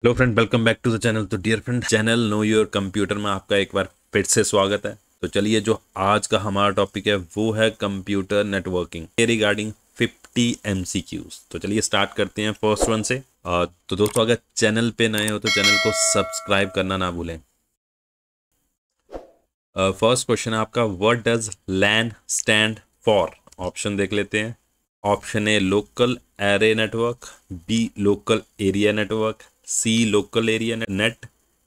Hello friend, welcome back to the channel. तो dear friend, channel know your computer में आपका एक बार फिर से स्वागत है। तो चलिए, जो आज का हमारा टॉपिक है वो है कंप्यूटर नेटवर्किंग के रिगार्डिंग 50 एमसीक्यूज। तो चलिए स्टार्ट करते हैं फर्स्ट वन से। तो दोस्तों, अगर चैनल पे नए हो तो चैनल को सब्सक्राइब करना ना भूलें। फर्स्ट क्वेश्चन है आपका, what does LAN stand for? Option देख लेते हैं। Option A local area network, B local area network, C local area net,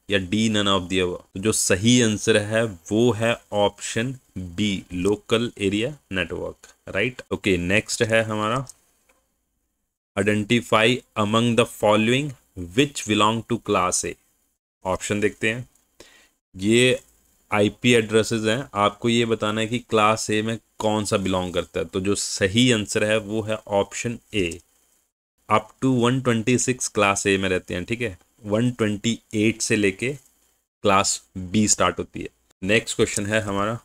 या D none of the above. तो जो सही आंसर है वो है option B local area network. Right, okay. Next है हमारा, identify among the following which belong to class A. Option देखते हैं। ये आईपी एड्रेसेस हैं, आपको ये बताना है कि क्लास ए में कौन सा बिलोंग करता है। तो जो सही आंसर है वो है option A. Up to 126 class A में रहते हैं, ठीक है। 128 से लेके क्लास बी स्टार्ट होती है। नेक्स्ट क्वेश्चन है हमारा,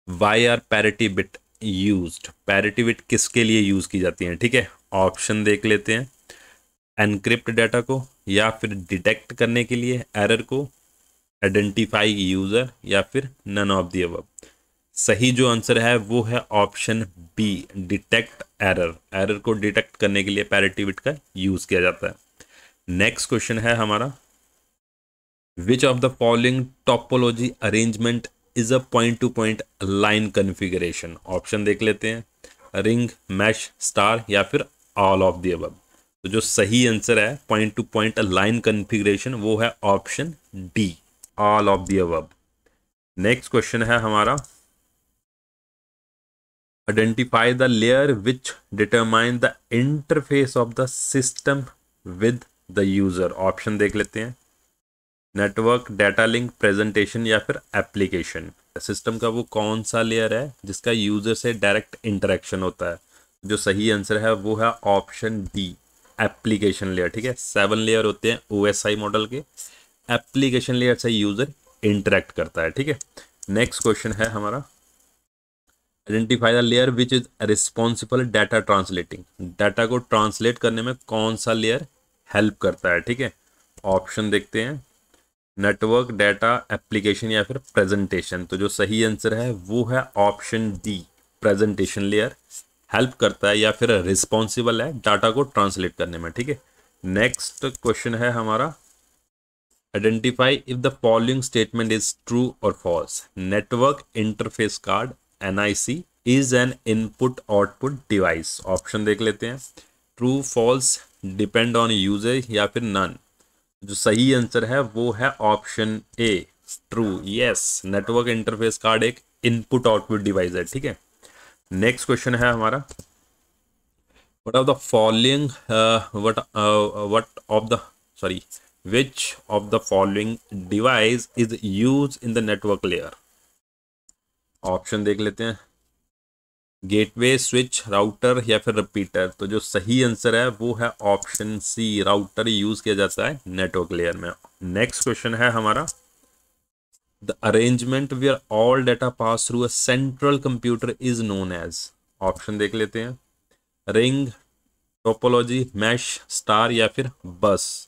why are parity bit used? Parity bit किसके लिए यूज की जाती है, ठीक है। ऑप्शन देख लेते हैं। एनक्रिप्ट डाटा को, या फिर डिटेक्ट करने के लिए एरर को, आइडेंटिफाई यूजर, या फिर नन ऑफ दी अबव। सही जो आंसर है वो है option B detect error. Error को डिटेक्ट करने के लिए पैरिटी बिट का यूज किया जाता है। नेक्स्ट क्वेश्चन है हमारा, which of the following topology arrangement is a point two point line configuration? Option देख लेते हैं। रिंग, मैश, स्टार, या फिर ऑल ऑफ द अबव। तो जो सही आंसर है point two point line configuration वो है option D all of the above. Next question है हमारा, identify the layer which determine the interface of the system with the user. Option देख लेते हैं। नेटवर्क, डाटा लिंक, प्रेजेंटेशन, या फिर application. System का वो कौन सा लेयर है जिसका यूजर से डायरेक्ट इंटरेक्शन होता है? जो सही आंसर है वो है ऑप्शन डी एप्लीकेशन लेयर, ठीक है। 7 लेयर होते हैं ओएसआई मॉडल के। एप्लीकेशन लेयर से यूजर इंटरेक्ट करता है, ठीक है। नेक्स्ट क्वेश्चन है हमारा, identify the layer which is responsible data translating. Data को ट्रांसलेट करने में कौन सा लेयर हेल्प करता है, ठीक है। ऑप्शन देखते हैं। नेटवर्क, डाटा, एप्लीकेशन, या फिर प्रेजेंटेशन। तो जो सही आंसर है वो है option D presentation layer help करता है या फिर रिस्पॉन्सिबल है डाटा को ट्रांसलेट करने में, ठीक है। नेक्स्ट क्वेश्चन है हमारा, identify if the following statement is true और false. Network interface card NIC is an input output device. Option देख लेते हैं। True, false, depend on user, या फिर नन। जो सही आंसर है वो है option A true. Yes, network interface card एक इनपुट आउटपुट डिवाइस है, ठीक है। नेक्स्ट क्वेश्चन है हमारा, what of the following what of the sorry which of the following device is used in the network layer? Option देख लेते हैं। Gateway, switch, router, या फिर रिपीटर। तो जो सही आंसर है वो है ऑप्शन सी राउटर यूज किया जाता है नेटवर्क लेयर में। नेक्स्ट क्वेश्चन है हमारा, the arrangement where all data pass through a central computer is known as. Option देख लेते हैं। रिंग, टोपोलॉजी, मैश, स्टार, या फिर बस।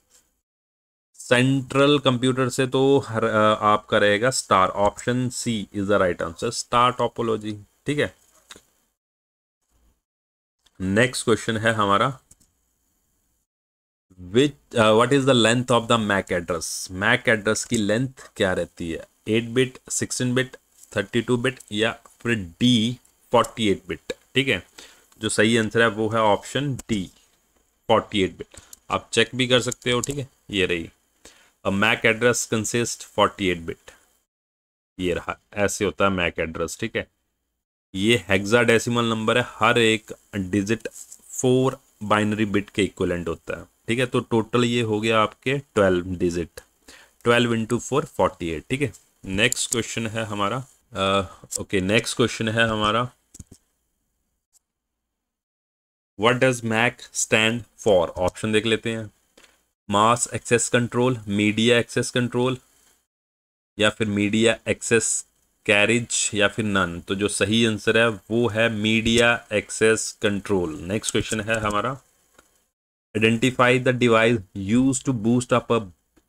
सेंट्रल कंप्यूटर से तो आपका रहेगा star. Option C is the right answer, star topology, ठीक है। नेक्स्ट क्वेश्चन है हमारा, which what is the length of the MAC address? MAC address की लेंथ क्या रहती है? 8 बिट, 16 बिट, 32 बिट, या फिर डी 48 बिट, ठीक है। जो सही आंसर है वो है ऑप्शन डी 48 बिट। आप चेक भी कर सकते हो, ठीक है। ये रही, अ मैक एड्रेस कंसिस्ट 48 बिट। ये रहा, ऐसे होता है मैक एड्रेस, ठीक है। ये हेक्साडेसिमल नंबर है, हर एक डिजिट 4 बाइनरी बिट के इक्विवेलेंट होता है, ठीक है। तो टोटल ये हो गया आपके 12 डिजिट। 12 इंटू 4 48, ठीक है। नेक्स्ट क्वेश्चन है हमारा, ओके नेक्स्ट क्वेश्चन है हमारा, what does MAC stand for? Option देख लेते हैं। Mass access control, media access control, या फिर मीडिया एक्सेस कैरिज, या फिर नन। तो जो सही आंसर है वो है media access control. Next question है हमारा, identify the device use to boost up a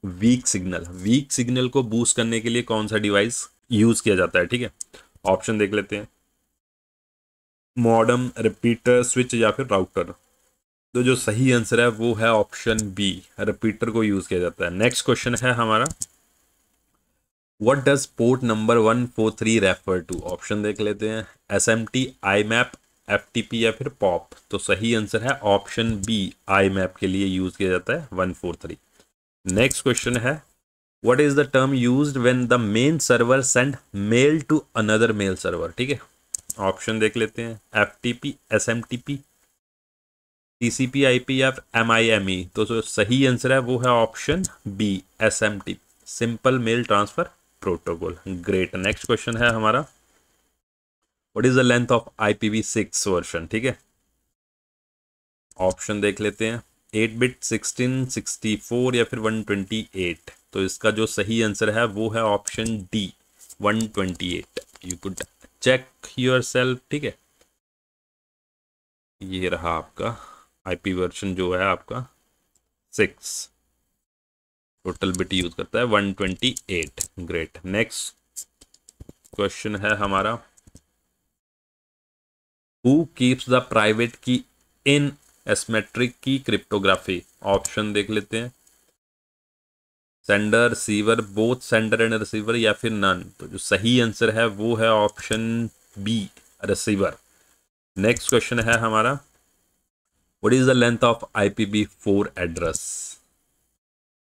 weak signal. Weak signal को बूस्ट करने के लिए कौन सा डिवाइस यूज किया जाता है, ठीक है। ऑप्शन देख लेते हैं, मॉडेम, रिपीटर, स्विच या फिर राउटर। तो जो सही आंसर है वो है ऑप्शन बी, रिपीटर को यूज किया जाता है। नेक्स्ट क्वेश्चन है हमारा, what does port number 143 refer to. Option देख लेते हैं, SMT, IMAP, FTP या फिर पॉप। तो सही आंसर है ऑप्शन बी, IMAP के लिए यूज किया जाता है 143। नेक्स्ट क्वेश्चन है, what is the term used when the main server send mail to another mail server, ठीक है। ऑप्शन देख लेते हैं, FTP, SMTP, TCP IP या MIME। तो जो सही आंसर है वो है option B, SMTP, simple mail transfer protocol. Great. Next question है हमारा, what is the length of IPv6 version, ठीक है। ऑप्शन देख लेते हैं, 8 बिट, 16, 64 या फिर 128। तो इसका जो सही आंसर है वो है option D, 128। You could check yourself, ठीक है। ये रहा आपका IP वर्जन जो है आपका 6, टोटल बिट यूज करता है 128। ग्रेट। नेक्स्ट क्वेश्चन है हमारा, हु कीप्स द प्राइवेट की इन एसिमेट्रिक की क्रिप्टोग्राफी। ऑप्शन देख लेते हैं, sender, receiver, both sender and receiver या फिर नन। तो जो सही आंसर है वो है option B, receiver. Next question है हमारा, what is the length of IPv4 address,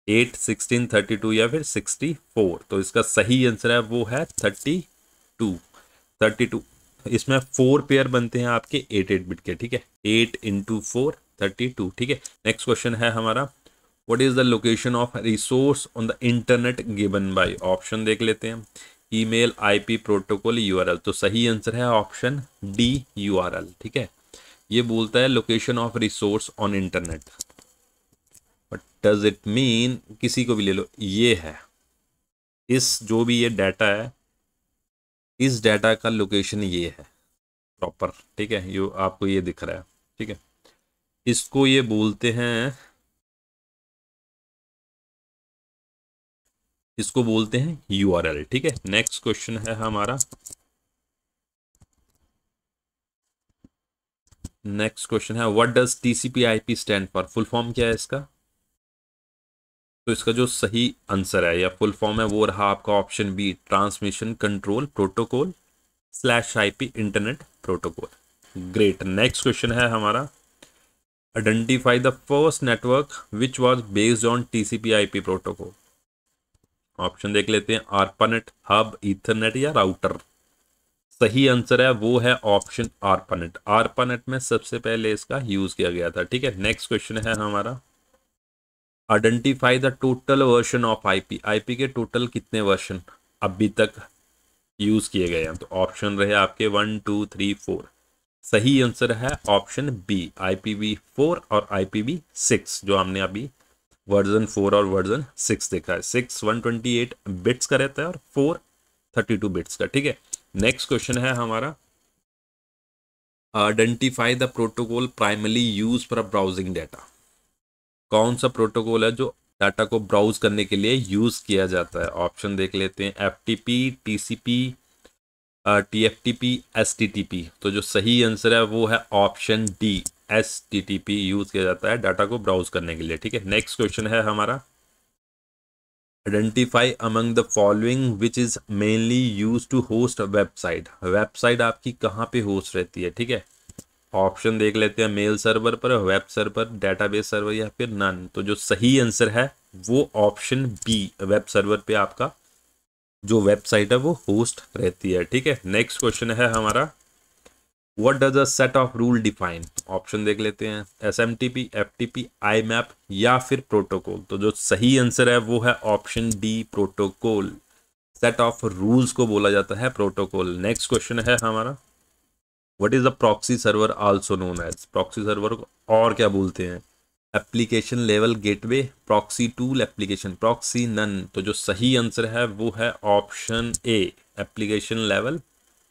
8, 16, 32 या फिर 64। तो इसका सही आंसर है वो है 32। इसमें 4 पेयर बनते हैं आपके 8 बिट के, ठीक है। 8 × 4 32, ठीक है। नेक्स्ट क्वेश्चन है हमारा, what is the location of resource on the internet given by. Option देख लेते हैं, ईमेल, IP, प्रोटोकॉल, URL। तो सही आंसर है ऑप्शन डी, URL, ठीक है। ये बोलता है location of resource on internet, but does it mean, किसी को भी ले लो, ये है इस जो भी ये डाटा है, इस डाटा का लोकेशन ये है प्रॉपर, ठीक है। यो आपको ये दिख रहा है, ठीक है। इसको ये बोलते हैं, इसको बोलते हैं URL, ठीक है। नेक्स्ट क्वेश्चन है हमारा, नेक्स्ट क्वेश्चन है, what does TCP/IP stand for. Full form क्या है इसका। तो इसका जो सही आंसर है या फुल फॉर्म है वो रहा आपका option B, transmission control protocol / IP internet protocol. Great. Next question है हमारा, identify the first network which was based on TCP/IP protocol. Option देख लेते हैं, ARPANET, हब, ईथरनेट या राउटर। सही आंसर है वो है ऑप्शन ARPANET। ARPANET में सबसे पहले इसका यूज किया गया था, ठीक है। नेक्स्ट क्वेश्चन है हमारा, identify the total version of IP के टोटल कितने वर्जन अभी तक यूज किए गए हैं। तो ऑप्शन रहे आपके 1, 2, 3, 4। सही आंसर है ऑप्शन बी, IPv4 और IPv6, जो हमने अभी वर्जन 4 और वर्जन 6 देखा है। 6 128 बिट्स का रहता है और 4 32 बिट्स का, ठीक है। नेक्स्ट क्वेश्चन है हमारा, identify the protocol primarily use for browsing data. कौन सा प्रोटोकॉल है जो डाटा को ब्राउज करने के लिए यूज किया जाता है। ऑप्शन देख लेते हैं, FTP, TCP, TFTP, STTP। तो जो सही आंसर है वो है ऑप्शन डी, STTP यूज किया जाता है डाटा को ब्राउज करने के लिए, ठीक है। नेक्स्ट क्वेश्चन है हमारा, identify among the following which is mainly use to host website. Website आपकी कहाँ पे होस्ट रहती है, ठीक है। ऑप्शन देख लेते हैं, मेल सर्वर पर, वेब सर्वर, डेटाबेस सर्वर या फिर नन। तो जो सही आंसर है वो ऑप्शन बी, वेब सर्वर पे आपका जो वेबसाइट है वो होस्ट रहती है, ठीक है। नेक्स्ट क्वेश्चन है हमारा, what does a set of rule define. Option देख लेते हैं, SMTP, FTP, IMAP या फिर प्रोटोकॉल। तो जो सही आंसर है वो है option D, protocol. Set of rules को बोला जाता है प्रोटोकॉल। नेक्स्ट क्वेश्चन है हमारा, what is the proxy server also known as. Proxy server को और क्या बोलते हैं। Application level gateway, proxy tool, application proxy, none. तो जो सही आंसर है वो है option A, application level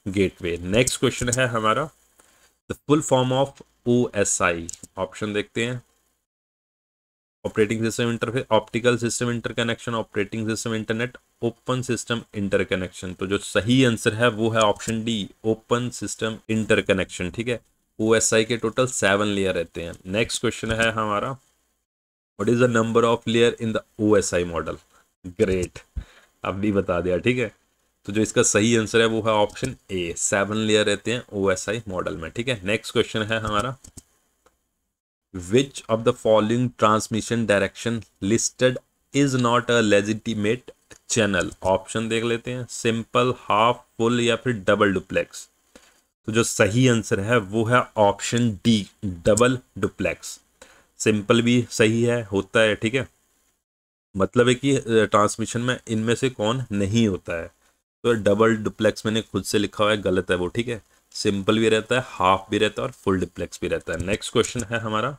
gateway. Next question है हमारा, the full form of OSI। Option देखते हैं, operating system interface, optical system interconnection, operating system internet, open system interconnection. तो जो सही आंसर है वो है option D, open system interconnection. ठीक है, ओएसआई के टोटल 7 लेयर रहते हैं। नेक्स्ट क्वेश्चन है हमारा, what is the number of layer in the OSI model. Great, अब भी बता दिया। ठीक है, तो जो इसका सही आंसर है वो है ऑप्शन ए, 7 लेयर रहते हैं ओएसआई मॉडल में। ठीक है, नेक्स्ट क्वेश्चन है हमारा, which of the following transmission direction listed is not a legitimate channel। Option देख लेते हैं, सिंपल, हाफ, फुल या फिर डबल डुप्लेक्स। तो जो सही आंसर है वो है option D, double duplex. Simple भी सही है, होता है। ठीक है, मतलब है कि ट्रांसमिशन में इनमें से कौन नहीं होता है। तो डबल डुप्लेक्स मैंने खुद से लिखा हुआ है, गलत है वो। ठीक है, सिंपल भी रहता है, हाफ भी रहता है और फुल डुप्लेक्स भी रहता है। नेक्स्ट क्वेश्चन है हमारा,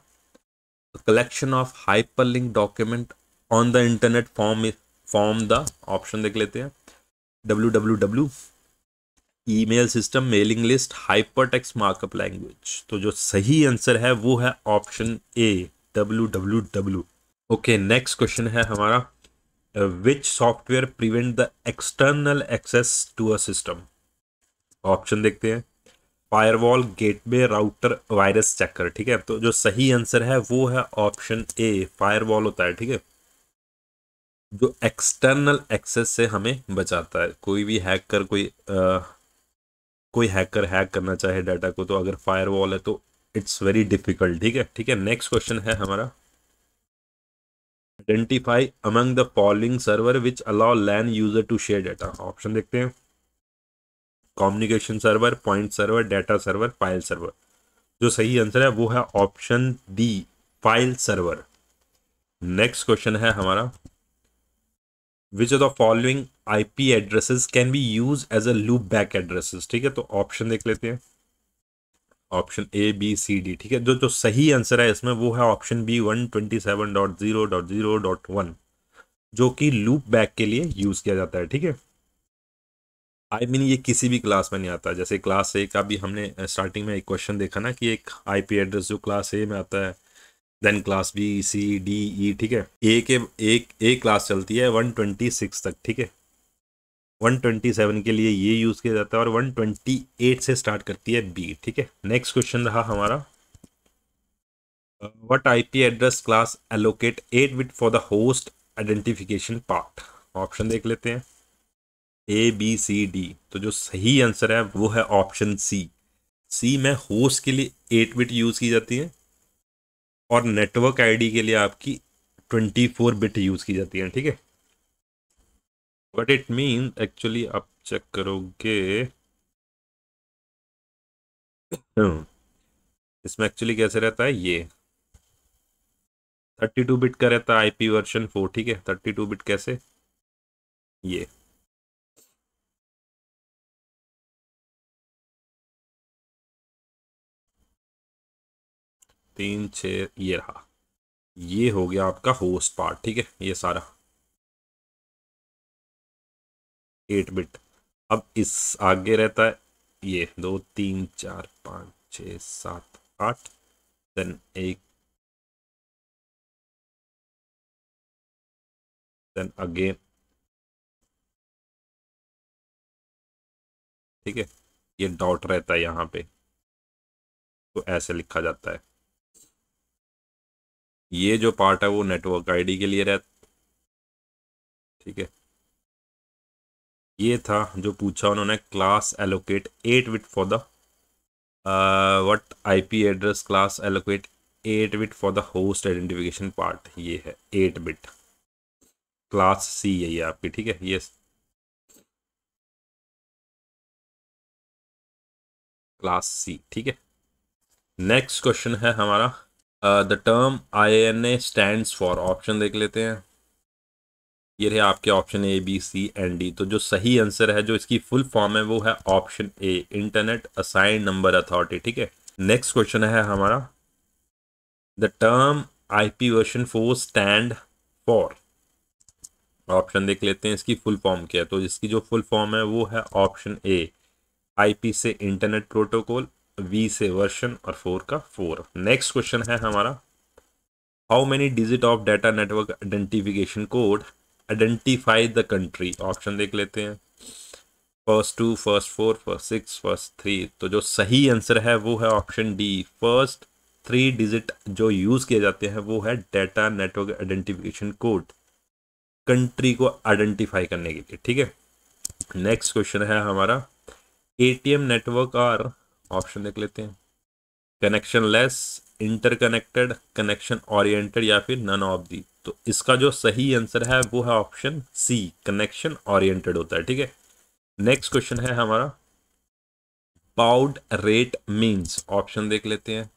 collection of hyperlink document on the internet form the, option देख लेते हैं, www, email system, mailing list, hypertext markup language. तो जो सही आंसर है वो है option A, www। Okay, next question है हमारा, which software prevent the external access to a system. Option देखते हैं, firewall, gateway, router, virus checker. ठीक है, तो जो सही आंसर है वो है ऑप्शन ए, फायरवॉल होता है। ठीक है, जो एक्सटर्नल एक्सेस से हमें बचाता है। कोई भी हैकर, कोई हैकर हैक करना चाहे डाटा को, तो अगर फायरवॉल है तो इट्स वेरी डिफिकल्ट। ठीक है, ठीक है, नेक्स्ट क्वेश्चन है हमारा, identify among the following server which allow LAN user to share data. Option देखते हैं, communication server, point server, data server, file server. जो सही आंसर है वो है option D, file server. Next question है हमारा, which of the following IP addresses can be use as a loop back addresses. ठीक है, तो ऑप्शन देख लेते हैं, option A, B, C, D. ठीक है, जो जो सही आंसर है इसमें वो है ऑप्शन बी, 127.0.0.1, जो कि लूप बैक के लिए यूज किया जाता है। ठीक है, आई मीन ये किसी भी क्लास में नहीं आता। जैसे क्लास ए का भी हमने स्टार्टिंग में एक क्वेश्चन देखा ना, कि एक आईपी एड्रेस जो क्लास ए में आता है, then class B, C, D, ई। ठीक है, ए के एक क्लास चलती है 126 तक। ठीक है, 127 के लिए ये यूज किया जाता है और 128 से स्टार्ट करती है बी। ठीक है, नेक्स्ट क्वेश्चन रहा हमारा, what IP address class allocate 8 bit for the host identification part. Option देख लेते हैं, ए, बी, सी, डी। तो जो सही आंसर है वो है ऑप्शन सी, सी में होस्ट के लिए 8 बिट यूज की जाती है और नेटवर्क आईडी के लिए आपकी 24 बिट यूज की जाती है। ठीक है, बट इट मीन एक्चुअली आप चेक करोगे, इसमें एक्चुअली कैसे रहता है, ये 32 बिट का रहता है आईपी वर्जन 4। ठीक है, 32 बिट कैसे, ये 3, 6, ये रहा, ये हो गया आपका होस्ट पार्ट। ठीक है, ये सारा 8 बिट। अब इस आगे रहता है ये 2, 3, 4, 5, 6, 7, 8, देन एक, देन अगेन। ठीक है, ये डॉट रहता है यहाँ पे, तो ऐसे लिखा जाता है। ये जो पार्ट है वो नेटवर्क आईडी के लिए रहता। ठीक है, ये था जो पूछा उन्होंने, class allocate 8 bit for the what IP address class allocate 8 bit for the host identification part. ये है 8 बिट, क्लास सी है ये आपकी। ठीक है, ये क्लास सी। ठीक है, नेक्स्ट क्वेश्चन है हमारा, the term INA stands for. Option देख लेते हैं, ये रहे आपके option A, B, C and D. तो जो सही आंसर है, जो इसकी फुल फॉर्म है, वो है ऑप्शन ए, इंटरनेट असाइन नंबर अथॉरिटी। ठीक है, नेक्स्ट क्वेश्चन है हमारा, the term IP version 4 stand for. Option देख लेते हैं, इसकी फुल फॉर्म क्या है। तो इसकी जो फुल फॉर्म है वो है ऑप्शन ए, IP से इंटरनेट प्रोटोकॉल, V से वर्जन और 4 का 4। नेक्स्ट क्वेश्चन है हमारा, how many digit of data network identification code identify the country. Option देख लेते हैं, फर्स्ट 2, फर्स्ट 4, फर्स्ट 6, फर्स्ट 3। तो जो सही आंसर है वो है ऑप्शन डी, फर्स्ट 3 डिजिट जो यूज किए जाते हैं वो है data network identification code, country को आइडेंटिफाई करने के लिए। ठीक है, नेक्स्ट क्वेश्चन है हमारा, एटीएम नेटवर्क आर, ऑप्शन देख लेते हैं, connection less, interconnected, connection oriented या फिर नन ऑफ दी। तो इसका जो सही आंसर है वो है ऑप्शन सी, कनेक्शन ओरिएंटेड होता है। ठीक है, नेक्स्ट क्वेश्चन है हमारा, बाउड रेट मींस। ऑप्शन देख लेते हैं,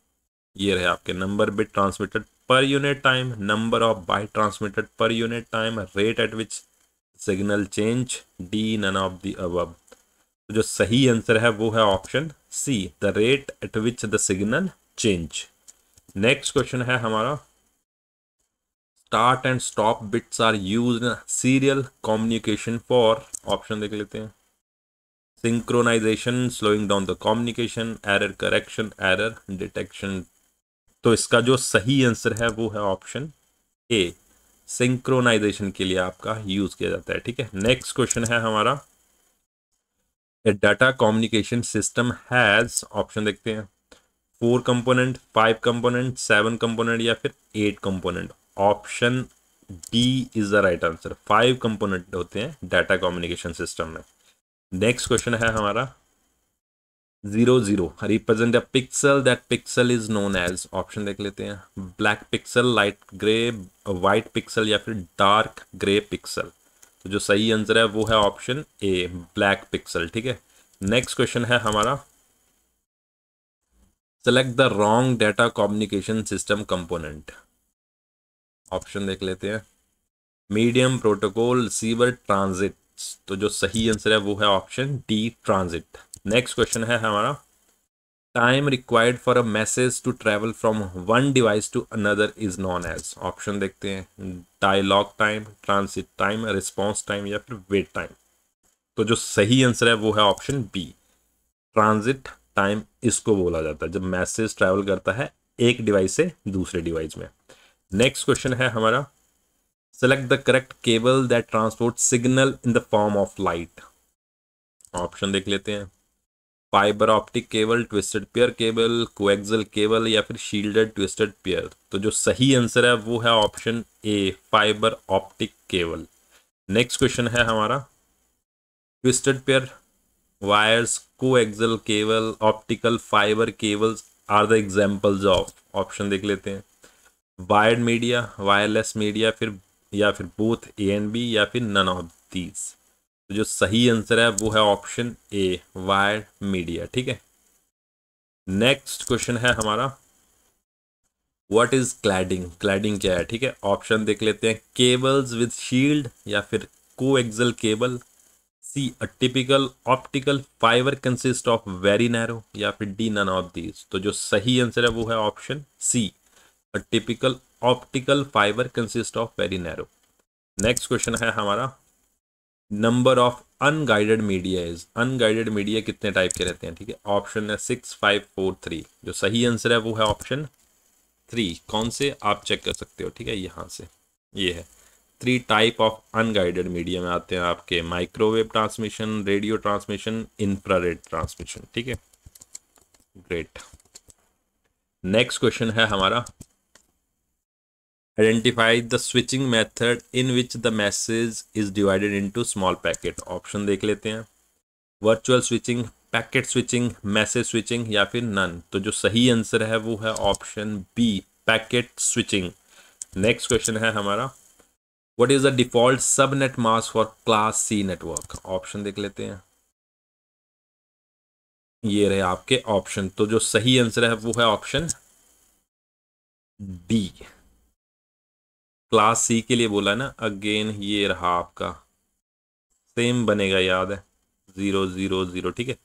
ये रहे आपके, number bit transmitted per unit time, number of byte transmitted per unit time, rate at which signal change, D none of the above. तो जो सही आंसर है वो है option C, the rate at which the signal change. Next question है हमारा, start and stop bits are used in serial communication for, option देख लेते हैं, synchronization, slowing down the communication, error correction, error detection. तो इसका जो सही answer है वो है ऑप्शन ए, सिंक्रोनाइजेशन के लिए आपका यूज किया जाता है। ठीक है, नेक्स्ट क्वेश्चन है हमारा, A data communication system has, option देखते हैं, 4 कंपोनेंट, 5 कंपोनेंट, 7 कंपोनेंट या फिर 8 component. Option D is the right answer, 5 component होते हैं डाटा कम्युनिकेशन सिस्टम में। नेक्स्ट क्वेश्चन है हमारा, 00 represent a pixel, that pixel is known as, option देख लेते हैं, black pixel, light grey, white pixel या फिर डार्क ग्रे पिक्सल। तो जो सही आंसर है वो है ऑप्शन ए, ब्लैक पिक्सल। ठीक है, नेक्स्ट क्वेश्चन है हमारा, select the wrong data communication system component. Option देख लेते हैं, मीडियम, प्रोटोकॉल, रिसीवर, ट्रांजिट। तो जो सही आंसर है वो है option D, transit. Next question है हमारा, time required for a message to travel from one device to another is known as. Option देखते हैं, dialogue time, transit time, response time या फिर वेट टाइम। तो जो सही आंसर है वो है ऑप्शन बी, ट्रांजिट टाइम इसको बोला जाता है जब मैसेज ट्रैवल करता है एक डिवाइस से दूसरे डिवाइस में। नेक्स्ट क्वेश्चन है हमारा, select the correct cable that transport signal in the form of light. Option देख लेते हैं, fibre optic cable, twisted pair cable, coaxial cable या फिर शील्डेड ट्विस्टेड पेयर। तो जो सही आंसर है वो है option A, fibre optic cable. Next question है हमारा, twisted pair wires, coaxial cable, optical fibre cables are the examples of. Option देख लेते हैं, वायर्ड मीडिया, वायरलेस मीडिया, फिर या फिर बोथ ए एंड बी या फिर नन ऑफ दीज। तो जो सही आंसर है वो है ऑप्शन ए, वायर्ड मीडिया। ठीक है, नेक्स्ट क्वेश्चन है हमारा, व्हाट इज क्लैडिंग, क्लैडिंग क्या है। ठीक है, ऑप्शन देख लेते हैं, केबल्स विद शील्ड या फिर coaxial cable, C a typical optical fibre consist of very narrow या फिर डी नन ऑफ दीज। तो जो सही आंसर है वो है option C, a typical optical fibre consist of very narrow. Next question है हमारा, number of unguided media is, unguided media कितने टाइप के रहते हैं। ठीक है, ऑप्शन है 6, 5, 4, 3। जो सही आंसर है वो है ऑप्शन 3। कौन से आप चेक कर सकते हो, ठीक है, यहाँ से ये है 3 टाइप ऑफ अनगाइडेड मीडिया में आते हैं आपके, microwave transmission, radio transmission, infrared transmission. ठीक है, ग्रेट। नेक्स्ट क्वेश्चन है हमारा, identify the switching method in which the message is divided into small packet. Option देख लेते हैं, virtual switching, packet switching, message switching या फिर नन। तो जो सही आंसर है वो है option B, packet switching. Next question है हमारा, what is the default subnet mask for class C network. Option देख लेते हैं, ये रहे आपके ऑप्शन। तो जो सही आंसर है वो है ऑप्शन डी, क्लास सी के लिए बोला है ना। अगेन ये रहा आपका, सेम बनेगा, याद है, 000। ठीक है,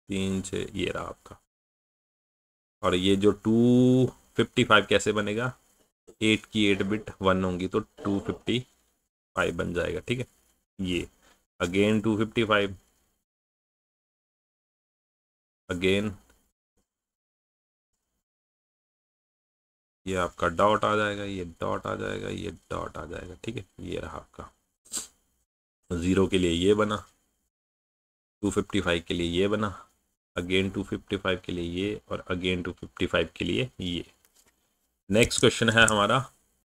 3 6 ये रहा आपका। और ये जो 255 कैसे बनेगा, 8 की 8 बिट 1 होंगी तो 255 बन जाएगा। ठीक है, ये अगेन 255, अगेन ये आपका डॉट आ जाएगा, ये डॉट आ जाएगा, ये डॉट आ जाएगा। ठीक है, ये रहा आपका। 0 के लिए ये बना, 255 के लिए ये बना, अगेन 255 के लिए ये, और अगेन 255 के लिए ये। नेक्स्ट क्वेश्चन है हमारा,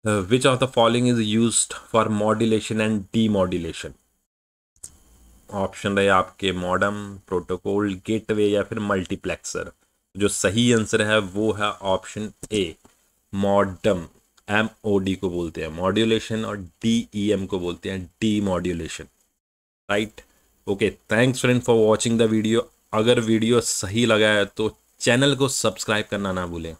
which of the following is used for modulation and demodulation. Option रहे आपके मॉडेम, प्रोटोकॉल, गेटवे या फिर मल्टीप्लेक्सर। जो सही आंसर है वो है ऑप्शन ए, मॉडेम। MOD को बोलते हैं मॉड्यूलेशन और DEM को बोलते हैं demodulation. Right, okay, thanks friend for watching the video. अगर वीडियो सही लगा है तो चैनल को सब्सक्राइब करना ना भूलें।